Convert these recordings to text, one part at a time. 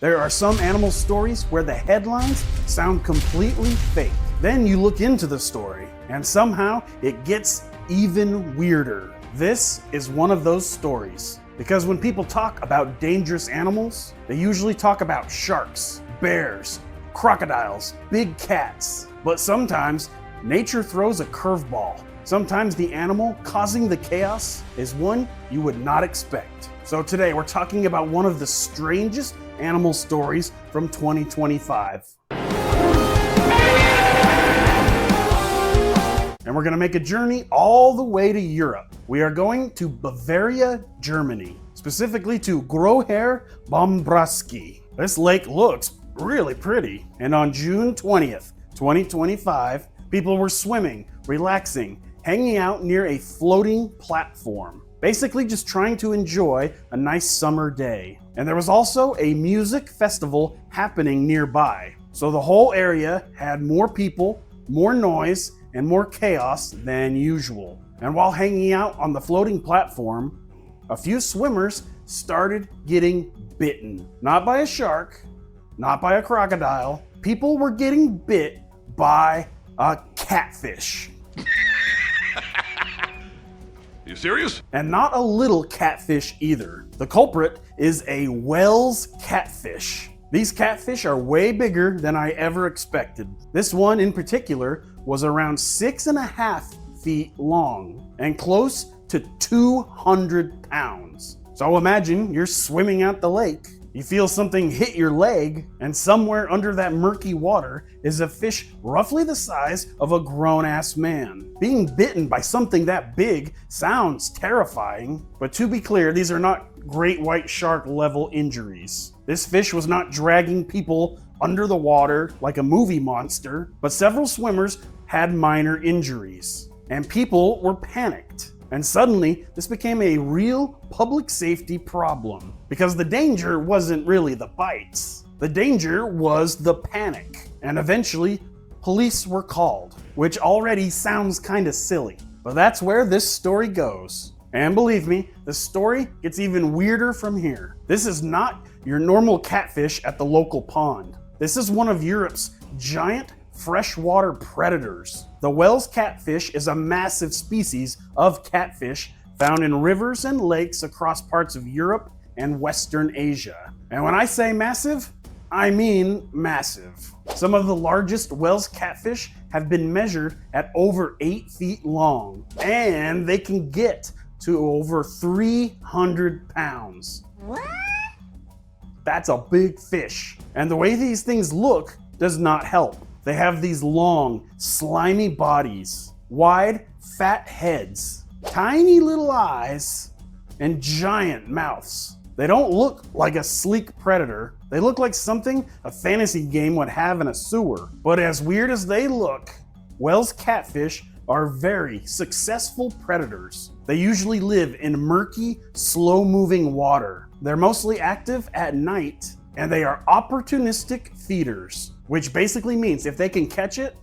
There are some animal stories where the headlines sound completely fake. Then you look into the story, and somehow it gets even weirder. This is one of those stories. Because when people talk about dangerous animals, they usually talk about sharks, bears, crocodiles, big cats. But sometimes nature throws a curveball. Sometimes the animal causing the chaos is one you would not expect. So today we're talking about one of the strangest animal stories from 2025. And we're going to make a journey all the way to Europe. We are going to Bavaria, Germany, specifically to Bombachsee. This lake looks really pretty. And on June 20th, 2025, people were swimming, relaxing, hanging out near a floating platform, basically just trying to enjoy a nice summer day. And there was also a music festival happening nearby. So the whole area had more people, more noise, and more chaos than usual. And while hanging out on the floating platform, a few swimmers started getting bitten. Not by a shark, not by a crocodile. People were getting bit by a catfish. You serious? And not a little catfish either. The culprit is a Wels catfish. These catfish are way bigger than I ever expected. This one in particular was around 6.5 feet long and close to 200 pounds. So imagine you're swimming out the lake, you feel something hit your leg, and somewhere under that murky water is a fish roughly the size of a grown-ass man. Being bitten by something that big sounds terrifying, but to be clear, these are not great white shark level injuries. This fish was not dragging people under the water like a movie monster, but several swimmers had minor injuries, and people were panicked. And suddenly, this became a real public safety problem, because the danger wasn't really the bites. The danger was the panic, and eventually, police were called, which already sounds kind of silly, but that's where this story goes. And believe me, the story gets even weirder from here. This is not your normal catfish at the local pond. This is one of Europe's giant freshwater predators. The Wels catfish is a massive species of catfish found in rivers and lakes across parts of Europe and Western Asia. And when I say massive, I mean massive. Some of the largest Wels catfish have been measured at over 8 feet long, and they can get to over 300 pounds. What? That's a big fish. And the way these things look does not help. They have these long, slimy bodies, wide, fat heads, tiny little eyes, and giant mouths. They don't look like a sleek predator. They look like something a fantasy game would have in a sewer. But as weird as they look, Wels catfish are very successful predators. They usually live in murky, slow-moving water. They're mostly active at night, and they are opportunistic feeders, which basically means if they can catch it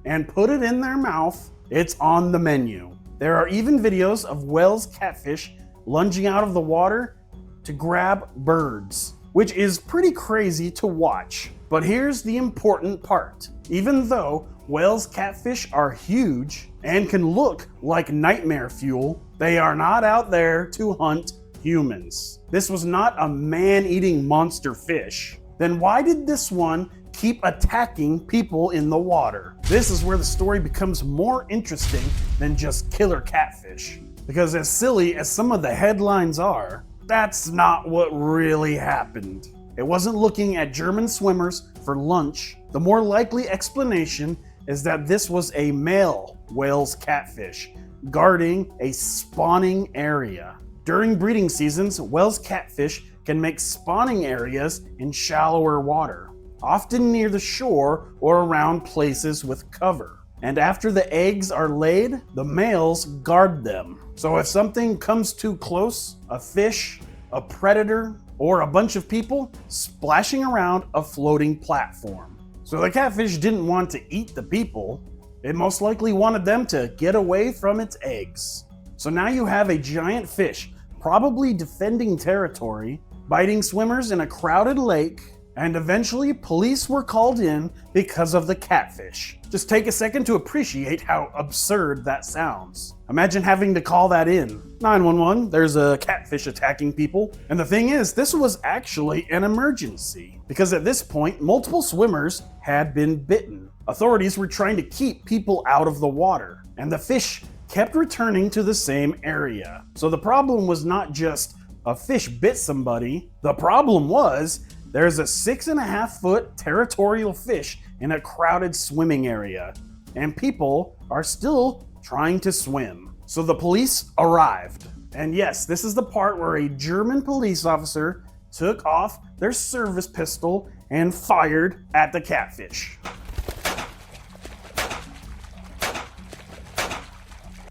and put it in their mouth, it's on the menu. There are even videos of Wels catfish lunging out of the water to grab birds, which is pretty crazy to watch. But here's the important part. Even though Wels catfish are huge and can look like nightmare fuel, they are not out there to hunt humans. This was not a man-eating monster fish. Then why did this one keep attacking people in the water? This is where the story becomes more interesting than just killer catfish. Because as silly as some of the headlines are, that's not what really happened. It wasn't looking at German swimmers for lunch. The more likely explanation is that this was a male Wels catfish guarding a spawning area. During breeding seasons, Wels catfish can make spawning areas in shallower water, often near the shore or around places with cover. And after the eggs are laid, the males guard them. So if something comes too close, a fish, a predator, or a bunch of people splashing around a floating platform. So the catfish didn't want to eat the people. It most likely wanted them to get away from its eggs. So now you have a giant fish, probably defending territory, biting swimmers in a crowded lake, And eventually, police were called in because of the catfish. Just take a second to appreciate how absurd that sounds. Imagine having to call that in. 911, there's a catfish attacking people. And the thing is, this was actually an emergency, because at this point, multiple swimmers had been bitten. Authorities were trying to keep people out of the water, and the fish kept returning to the same area. So the problem was not just a fish bit somebody. The problem was there's a 6.5-foot territorial fish in a crowded swimming area, and people are still trying to swim. So the police arrived. And yes, this is the part where a German police officer took off their service pistol and fired at the catfish.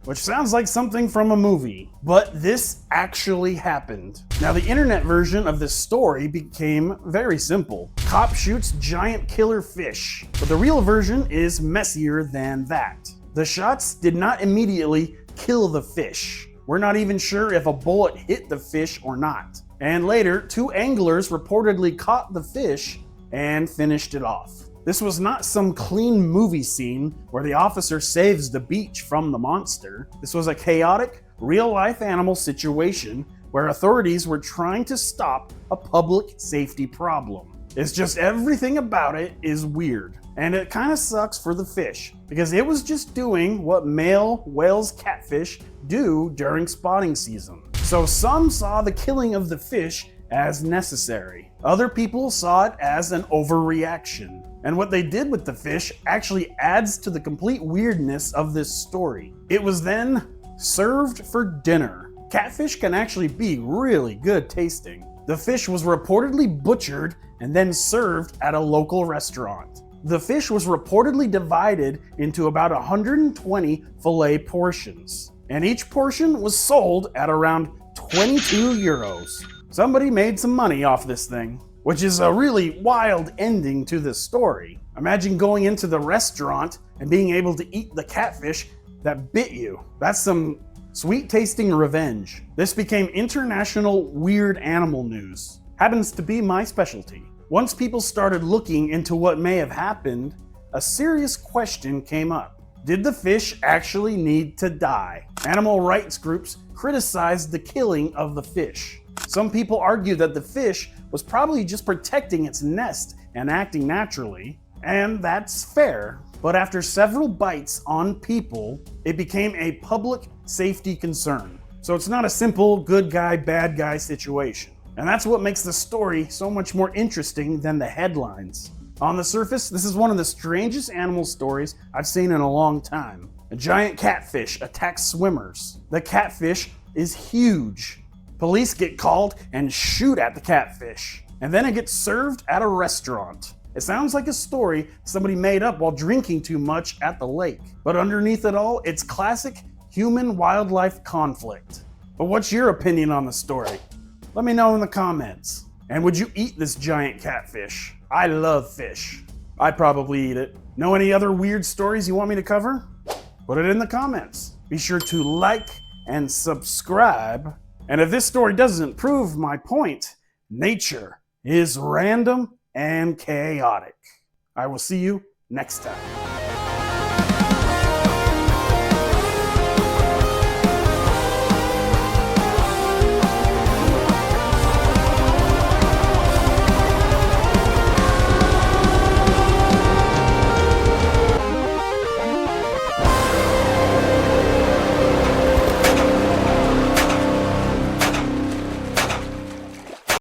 Which sounds like something from a movie, but this actually happened. Now, the internet version of this story became very simple. Cop shoots giant killer fish, but the real version is messier than that. The shots did not immediately kill the fish. We're not even sure if a bullet hit the fish or not. And later, 2 anglers reportedly caught the fish and finished it off. This was not some clean movie scene where the officer saves the beach from the monster. This was a chaotic, real-life animal situation where authorities were trying to stop a public safety problem. It's just everything about it is weird. And it kind of sucks for the fish, because it was just doing what male Wels catfish do during spawning season. So some saw the killing of the fish as necessary. Other people saw it as an overreaction. And what they did with the fish actually adds to the complete weirdness of this story. It was then served for dinner. Catfish can actually be really good tasting. The fish was reportedly butchered and then served at a local restaurant. The fish was reportedly divided into about 120 fillet portions, and each portion was sold at around 22 euros. Somebody made some money off this thing, which is a really wild ending to this story. Imagine going into the restaurant and being able to eat the catfish that bit you. That's some sweet tasting revenge. This became international weird animal news. Happens to be my specialty. Once people started looking into what may have happened, a serious question came up. Did the fish actually need to die? Animal rights groups criticized the killing of the fish. Some people argue that the fish was probably just protecting its nest and acting naturally, and that's fair. But after several bites on people, it became a public safety concern. So it's not a simple good guy, bad guy situation. And that's what makes the story so much more interesting than the headlines. On the surface, this is one of the strangest animal stories I've seen in a long time. A giant catfish attacks swimmers. The catfish is huge. Police get called and shoot at the catfish. And then it gets served at a restaurant. It sounds like a story somebody made up while drinking too much at the lake. But underneath it all, it's classic human-wildlife conflict. But what's your opinion on the story? Let me know in the comments. And would you eat this giant catfish? I love fish. I'd probably eat it. Know any other weird stories you want me to cover? Put it in the comments. Be sure to like and subscribe. And if this story doesn't prove my point, nature is random and chaotic. I will see you next time.